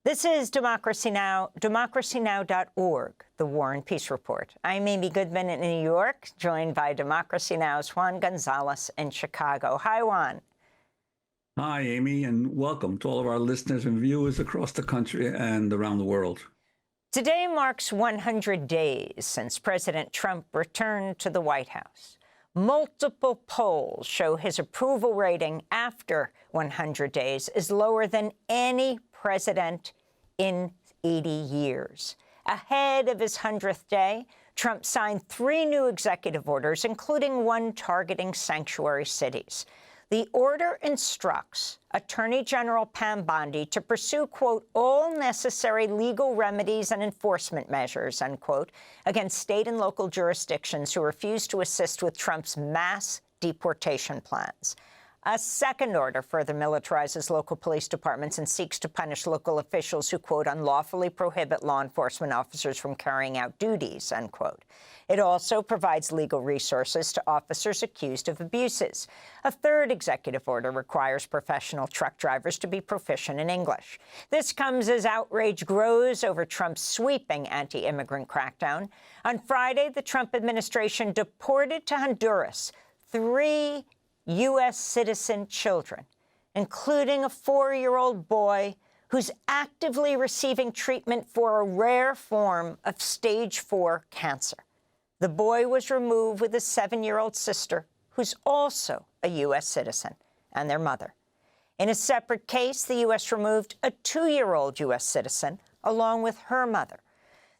This is Democracy Now!, democracynow.org, the War and Peace Report. I'm Amy Goodman in New York, joined by Democracy Now!'s Juan Gonzalez in Chicago. Hi, Juan. Hi, Amy, and welcome to all of our listeners and viewers across the country and around the world. Today marks 100 days since President Trump returned to the White House. Multiple polls show his approval rating after 100 days is lower than any president in 80 years. Ahead of his 100th day, Trump signed 3 new executive orders, including one targeting sanctuary cities. The order instructs Attorney General Pam Bondi to pursue, quote, all necessary legal remedies and enforcement measures, unquote, against state and local jurisdictions who refuse to assist with Trump's mass deportation plans. A second order further militarizes local police departments and seeks to punish local officials who, quote, unlawfully prohibit law enforcement officers from carrying out duties, unquote. It also provides legal resources to officers accused of abuses. A third executive order requires professional truck drivers to be proficient in English. This comes as outrage grows over Trump's sweeping anti-immigrant crackdown. On Friday, the Trump administration deported to Honduras 3 U.S. citizen children, including a 4-year-old boy who's actively receiving treatment for a rare form of stage 4 cancer. The boy was removed with his 7-year-old sister, who's also a U.S. citizen, and their mother. In a separate case, the U.S. removed a 2-year-old U.S. citizen, along with her mother.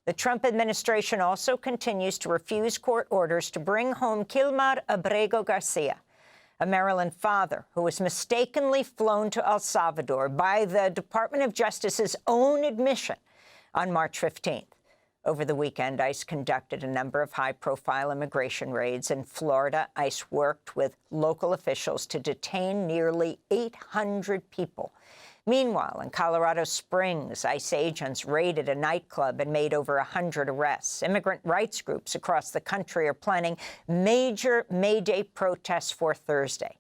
The Trump administration also continues to refuse court orders to bring home Kilmar Abrego Garcia, a Maryland father who was mistakenly flown to El Salvador by the Department of Justice's own admission on March 15th. Over the weekend, ICE conducted a number of high-profile immigration raids. In Florida, ICE worked with local officials to detain nearly 800 people. Meanwhile, in Colorado Springs, ICE agents raided a nightclub and made over 100 arrests. Immigrant rights groups across the country are planning major May Day protests for Thursday.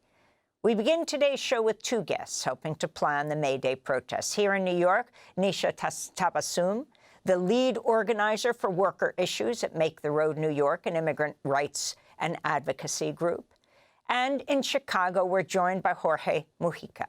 We begin today's show with 2 guests helping to plan the May Day protests. Here in New York, Nisha Tabassum, the lead organizer for worker issues at Make the Road New York, an immigrant rights and advocacy group. And in Chicago, we're joined by Jorge Mújica,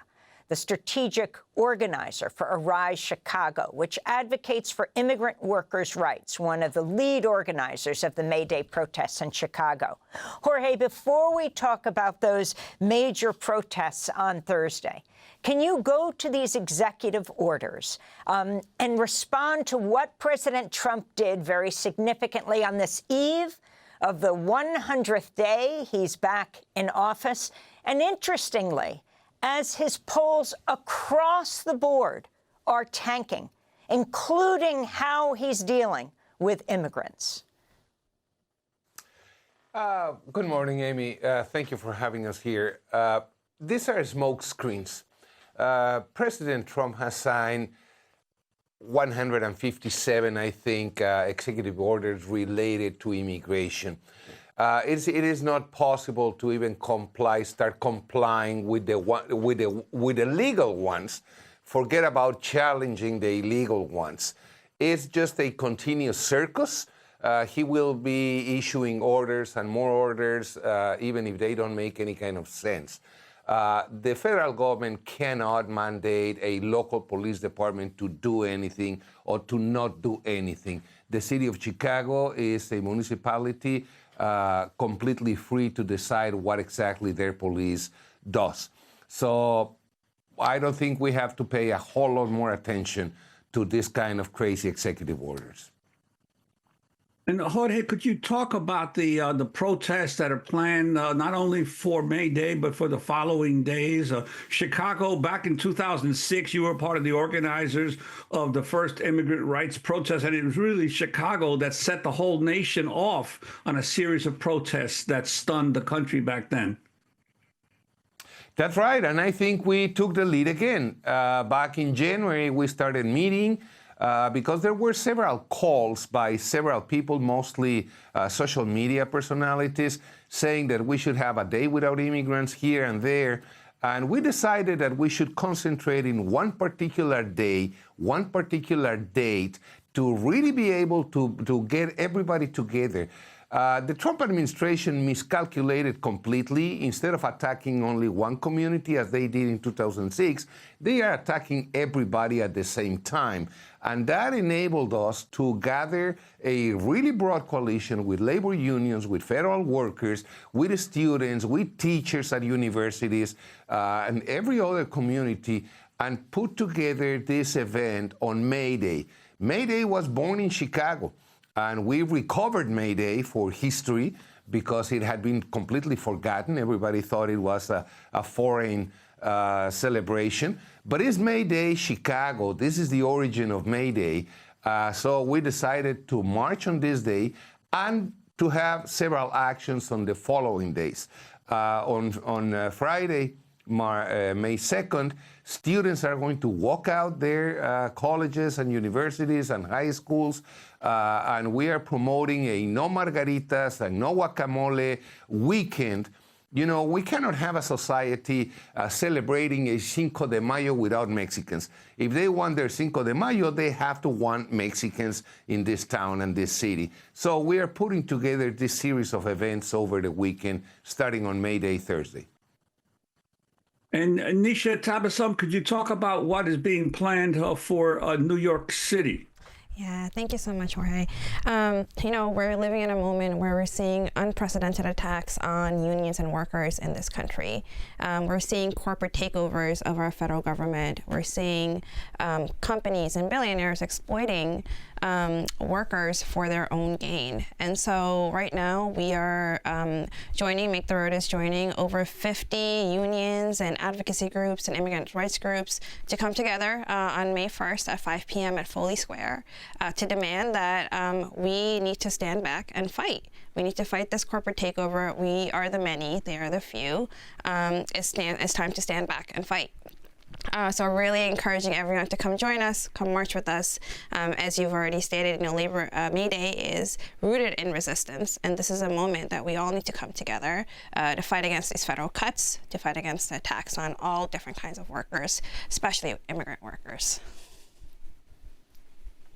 the strategic organizer for Arise Chicago, which advocates for immigrant workers' rights, one of the lead organizers of the May Day protests in Chicago. Jorge, before we talk about those major protests on Thursday, can you go to these executive orders and respond to what President Trump did very significantly on this eve of the 100th day he's back in office? And interestingly, as his polls across the board are tanking, including how he's dealing with immigrants. Good morning, Amy. Thank you for having us here. These are smoke screens. President Trump has signed 157, I think, executive orders related to immigration. It is not possible to even start complying with the legal ones. Forget about challenging the illegal ones. It's just a continuous circus. He will be issuing orders and more orders, even if they don't make any kind of sense. The federal government cannot mandate a local police department to do anything or to not do anything. The city of Chicago is a municipality completely free to decide what exactly their police does. So I don't think we have to pay a whole lot more attention to this kind of crazy executive orders. And Jorge, could you talk about the protests that are planned not only for May Day, but for the following days? Chicago, back in 2006, you were part of the organizers of the first immigrant rights protest, and it was really Chicago that set the whole nation off on a series of protests that stunned the country back then. That's right, and I think we took the lead again. Back in January, we started meeting because there were several calls by several people, mostly social media personalities, saying that we should have a day without immigrants here and there. And we decided that we should concentrate in one particular day, one particular date, to really be able to get everybody together. The Trump administration miscalculated completely. Instead of attacking only one community, as they did in 2006, they are attacking everybody at the same time. And that enabled us to gather a really broad coalition with labor unions, with federal workers, with students, with teachers at universities, and every other community, and put together this event on May Day. May Day was born in Chicago. And we recovered May Day for history because it had been completely forgotten. Everybody thought it was a foreign celebration. But it's May Day, Chicago. This is the origin of May Day. So we decided to march on this day and to have several actions on the following days. On Friday, May 2nd, students are going to walk out their colleges and universities and high schools, and we are promoting a no margaritas and no guacamole weekend. You know, we cannot have a society celebrating a Cinco de Mayo without Mexicans. If they want their Cinco de Mayo, they have to want Mexicans in this town and this city. So we are putting together this series of events over the weekend, starting on May Day, Thursday. And Nisha Tabassum, could you talk about what is being planned for New York City? Yeah, thank you so much, Jorge. You know, we're living in a moment where we're seeing unprecedented attacks on unions and workers in this country. We're seeing corporate takeovers of our federal government. We're seeing companies and billionaires exploiting workers for their own gain. And so right now we are joining, Make the Road is joining over 50 unions and advocacy groups and immigrant rights groups to come together on May 1st at 5 p.m. at Foley Square to demand that we need to stand back and fight. We need to fight this corporate takeover. We are the many, they are the few. It's time to stand back and fight. So we're really encouraging everyone to come join us, come march with us. As you've already stated, you know, May Day is rooted in resistance, and this is a moment that we all need to come together to fight against these federal cuts, to fight against the attacks on all different kinds of workers, especially immigrant workers.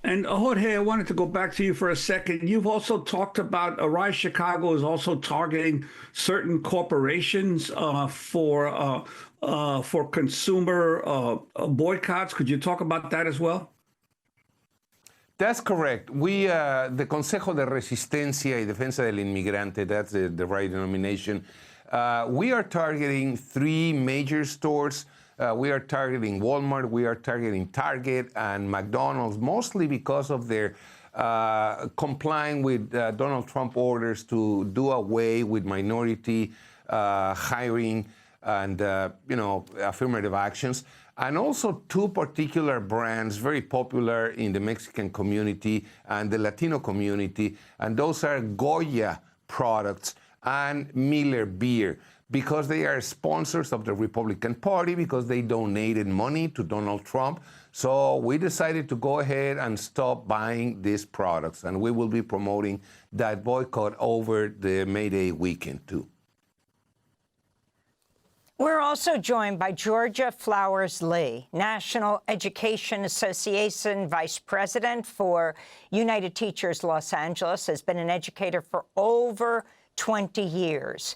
And Jorge, I wanted to go back to you for a second. You've also talked about Arise Chicago is also targeting certain corporations for consumer boycotts. Could you talk about that as well? That's correct. We, the Consejo de Resistencia y Defensa del Inmigrante, that's the right denomination, we are targeting 3 major stores. We are targeting Walmart, we are targeting Target and McDonald's, mostly because of their complying with Donald Trump orders to do away with minority hiring and, you know, affirmative actions. And also 2 particular brands very popular in the Mexican community and the Latino community, and those are Goya products and Miller Beer, because they are sponsors of the Republican Party, because they donated money to Donald Trump. So we decided to go ahead and stop buying these products, and we will be promoting that boycott over the May Day weekend too. We're also joined by Georgia Flowers Lee, National Education Association Vice President for United Teachers Los Angeles, has been an educator for over 20 years.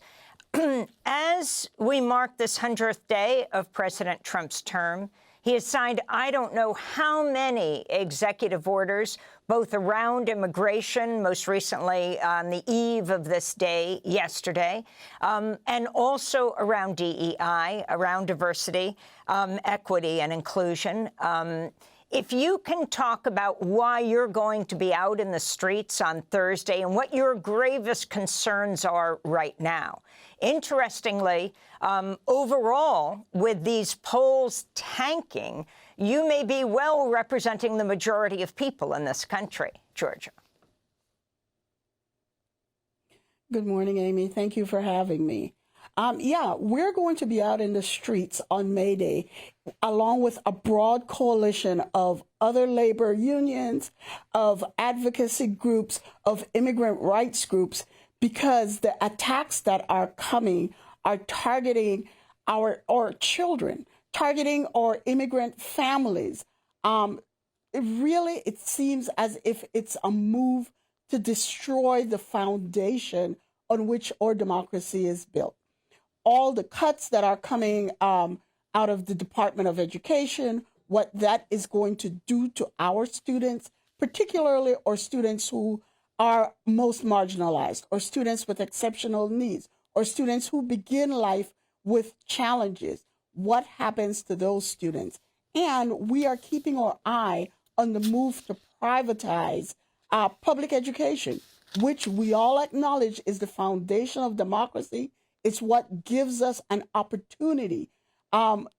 As we mark this 100th day of President Trump's term, he has signed I don't know how many executive orders, both around immigration, most recently on the eve of this day yesterday, and also around DEI, around diversity, equity, and inclusion. If you can talk about why you're going to be out in the streets on Thursday and what your gravest concerns are right now. Interestingly, overall, with these polls tanking, you may be well representing the majority of people in this country. Georgia. Good morning, Amy. Thank you for having me. Yeah, we're going to be out in the streets on May Day, along with a broad coalition of other labor unions, of advocacy groups, of immigrant rights groups, because the attacks that are coming are targeting our children, targeting our immigrant families. It seems as if it's a move to destroy the foundation on which our democracy is built. All the cuts that are coming out of the Department of Education, what that is going to do to our students, particularly our students who are most marginalized, or students with exceptional needs, or students who begin life with challenges. What happens to those students? And we are keeping our eye on the move to privatize public education, which we all acknowledge is the foundation of democracy. It's what gives us an opportunity.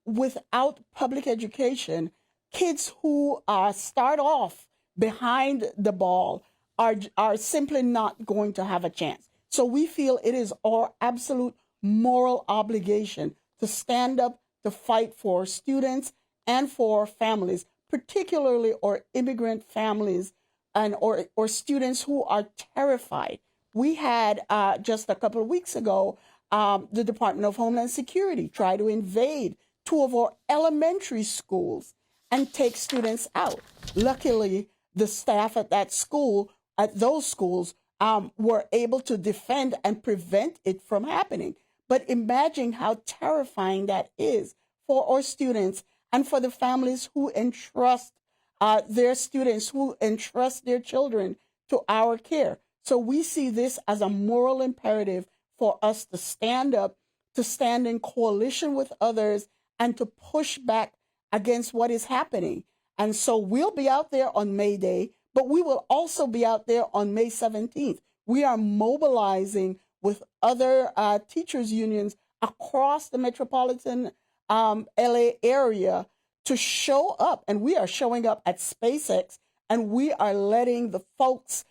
Without public education, kids who start off behind the ball are simply not going to have a chance. So we feel it is our absolute moral obligation to stand up to fight for students and for families, particularly our immigrant families and or students who are terrified. We had just a couple of weeks ago, the Department of Homeland Security try to invade 2 of our elementary schools and take students out. Luckily, the staff at those schools, were able to defend and prevent it from happening. But imagine how terrifying that is for our students and for the families who entrust their students, who entrust their children to our care. So we see this as a moral imperative for us to stand up, to stand in coalition with others, and to push back against what is happening. And so we'll be out there on May Day, but we will also be out there on May 17th. We are mobilizing with other teachers' unions across the metropolitan LA area to show up. And we are showing up at SpaceX, and we are letting the folks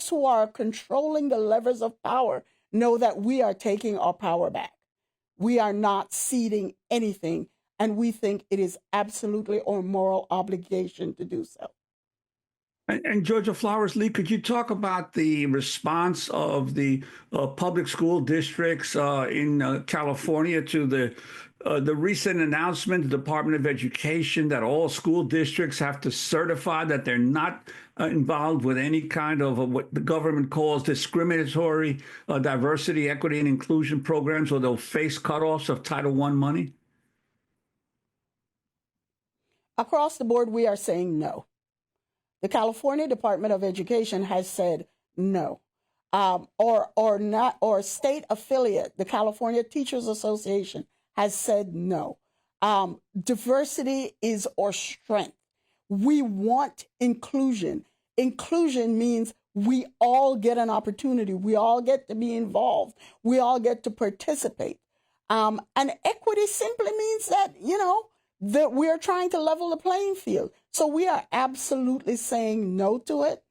who are controlling the levers of power know that we are taking our power back. We are not ceding anything, and we think it is absolutely our moral obligation to do so. And Georgia Flowers Lee, could you talk about the response of the public school districts in California to the recent announcement, the Department of Education, that all school districts have to certify that they're not involved with any kind of what the government calls discriminatory diversity, equity, and inclusion programs, or they'll face cutoffs of Title I money? Across the board, we are saying no. The California Department of Education has said no, or state affiliate, the California Teachers Association, has said no. Diversity is our strength. We want inclusion. Inclusion means we all get an opportunity. We all get to be involved. We all get to participate. And equity simply means that, that we are trying to level the playing field. So we are absolutely saying no to it.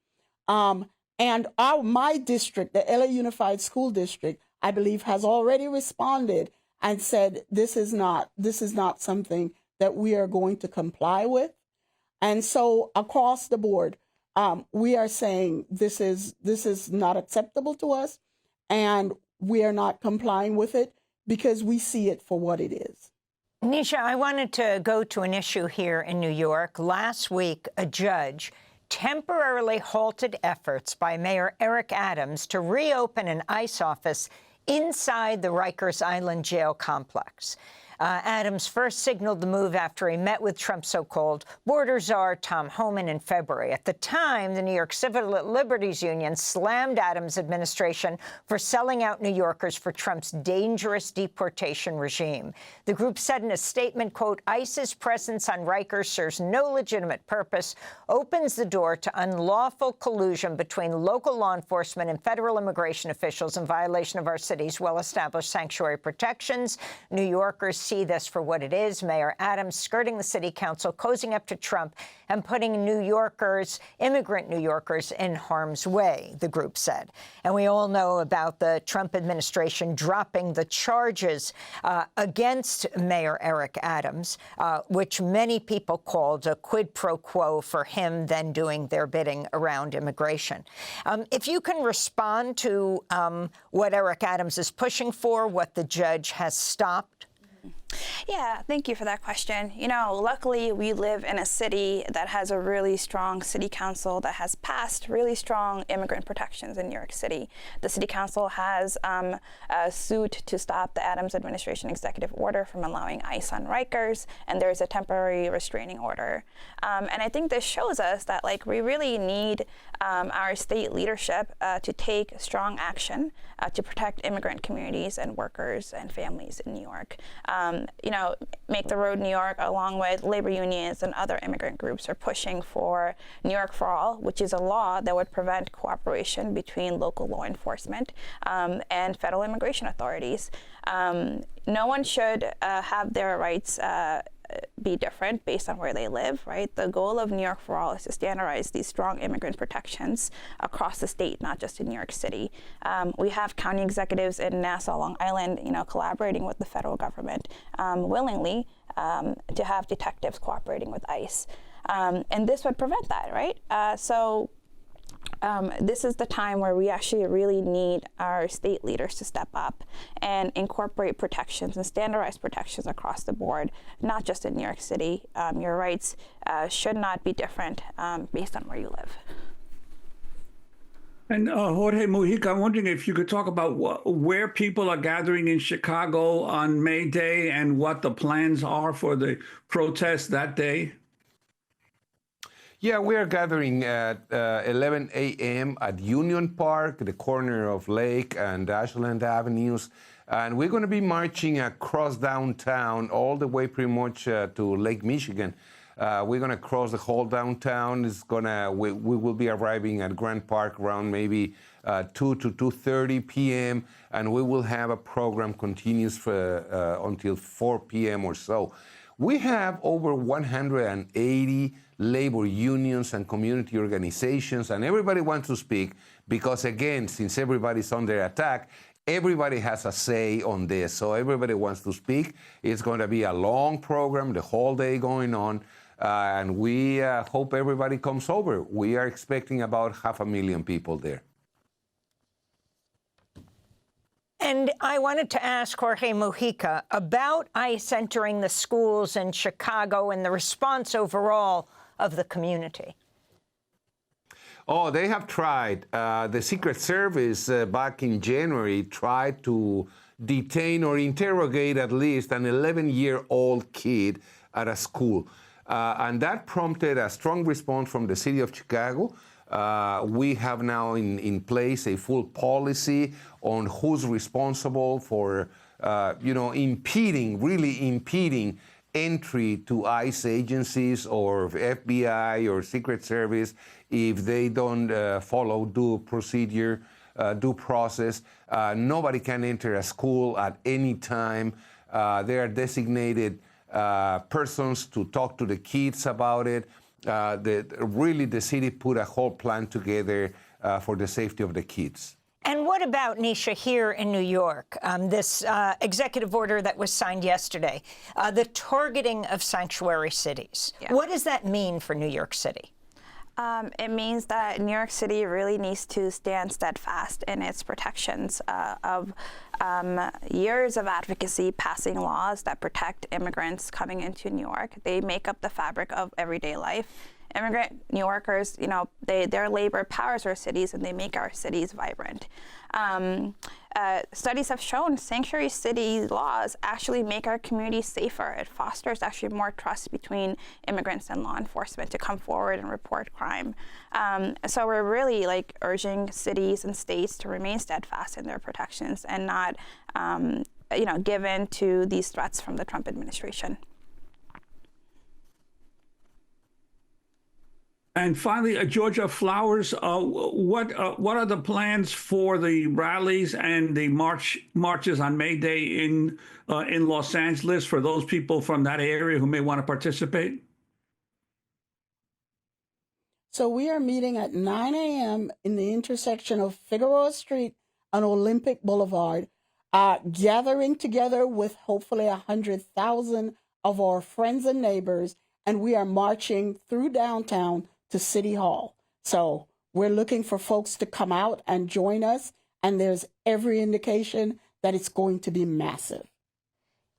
And my district, the LA Unified School District, I believe, has already responded and said this is not something that we are going to comply with. And so across the board, we are saying this is not acceptable to us, and we are not complying with it because we see it for what it is. Nisha, I wanted to go to an issue here in New York. Last week, a judge temporarily halted efforts by Mayor Eric Adams to reopen an ICE office inside the Rikers Island jail complex. Adams first signaled the move after he met with Trump's so-called border czar, Tom Homan, in February. At the time, the New York Civil Liberties Union slammed Adams' administration for selling out New Yorkers for Trump's dangerous deportation regime. The group said in a statement, quote, ICE's presence on Rikers serves no legitimate purpose, opens the door to unlawful collusion between local law enforcement and federal immigration officials in violation of our city's well-established sanctuary protections. New Yorkers see this for what it is. Mayor Adams skirting the city council, cozying up to Trump, and putting New Yorkers, immigrant New Yorkers, in harm's way, the group said. And we all know about the Trump administration dropping the charges against Mayor Eric Adams, which many people called a quid pro quo for him then doing their bidding around immigration. If you can respond to what Eric Adams is pushing for, what the judge has stopped, Yeah, thank you for that question. You know, luckily we live in a city that has a really strong city council that has passed really strong immigrant protections in New York City. The city council has sued to stop the Adams administration executive order from allowing ICE on Rikers, and there's a temporary restraining order. And I think this shows us that, like, we really need our state leadership to take strong action to protect immigrant communities and workers and families in New York. You know, Make the Road New York, along with labor unions and other immigrant groups, are pushing for New York for All, which is a law that would prevent cooperation between local law enforcement and federal immigration authorities. No one should have their rights be different based on where they live, right? The goal of New York for All is to standardize these strong immigrant protections across the state, not just in New York City. We have county executives in Nassau, Long Island, you know, collaborating with the federal government willingly to have detectives cooperating with ICE. And this would prevent that, right? This is the time where we actually really need our state leaders to step up and incorporate protections and standardize protections across the board, not just in New York City. Your rights should not be different based on where you live. And Jorge Mújica, I'm wondering if you could talk about where people are gathering in Chicago on May Day and what the plans are for the protest that day. Yeah, we are gathering at 11 a.m. at Union Park, the corner of Lake and Ashland Avenues. And we're going to be marching across downtown all the way pretty much to Lake Michigan. We're going to cross the whole downtown. We will be arriving at Grant Park around maybe 2 to 2:30 p.m. And we will have a program continues for, until 4 p.m. or so. We have over 180 labor unions and community organizations, and everybody wants to speak because, again, since everybody's under attack, everybody has a say on this. So everybody wants to speak. It's going to be a long program, the whole day going on, and we hope everybody comes over. We are expecting about 500,000 people there. And I wanted to ask Jorge Mújica about ICE entering the schools in Chicago and the response overall of the community. Oh, they have tried. The Secret Service back in January tried to detain or interrogate at least an 11-year-old kid at a school. And that prompted a strong response from the city of Chicago. We have now in place a full policy on who's responsible for, really impeding entry to ICE agencies or FBI or Secret Service if they don't follow due process. Nobody can enter a school at any time. There are designated persons to talk to the kids about it. The city put a whole plan together for the safety of the kids. And what about, Nisha, here in New York, this executive order that was signed yesterday, the targeting of sanctuary cities? Yeah. What does that mean for New York City? It means that New York City really needs to stand steadfast in its protections of years of advocacy, passing laws that protect immigrants coming into New York. They make up the fabric of everyday life. Immigrant New Yorkers, their labor powers our cities and they make our cities vibrant. Studies have shown sanctuary city laws actually make our communities safer. It fosters actually more trust between immigrants and law enforcement to come forward and report crime. So we're really urging cities and states to remain steadfast in their protections and not, give in to these threats from the Trump administration. And finally, Georgia Flowers, what are the plans for the rallies and the marches on May Day in Los Angeles for those people from that area who may want to participate? So we are meeting at 9 a.m. in the intersection of Figueroa Street and Olympic Boulevard, gathering together with hopefully 100,000 of our friends and neighbors, and we are marching through downtown to City Hall. So we're looking for folks to come out and join us, and there's every indication that it's going to be massive.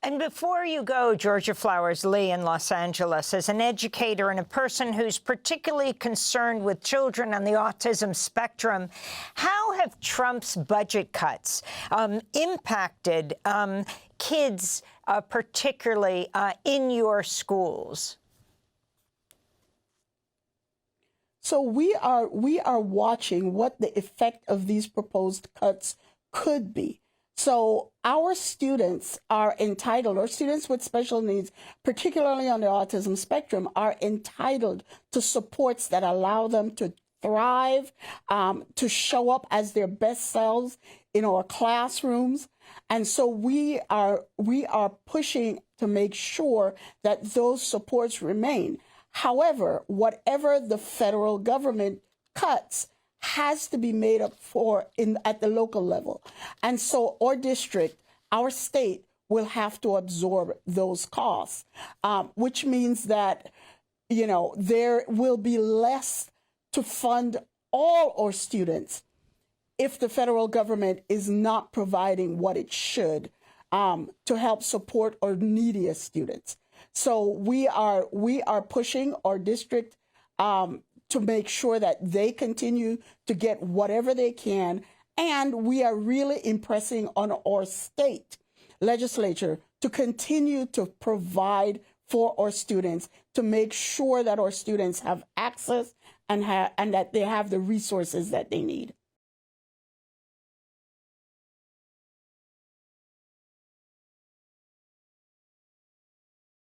And before you go, Georgia Flowers Lee in Los Angeles, as an educator and a person who's particularly concerned with children on the autism spectrum, how have Trump's budget cuts impacted kids, particularly in your schools? So we are watching what the effect of these proposed cuts could be. So our students are entitled, or students with special needs, particularly on the autism spectrum, are entitled to supports that allow them to thrive, to show up as their best selves in our classrooms. And so we are pushing to make sure that those supports remain. However, whatever the federal government cuts has to be made up for at the local level. And so our district, our state, will have to absorb those costs, which means that, there will be less to fund all our students if the federal government is not providing what it should to help support our neediest students. So we are pushing our district to make sure that they continue to get whatever they can. And we are really impressing on our state legislature to continue to provide for our students, to make sure that our students have access and that they have the resources that they need.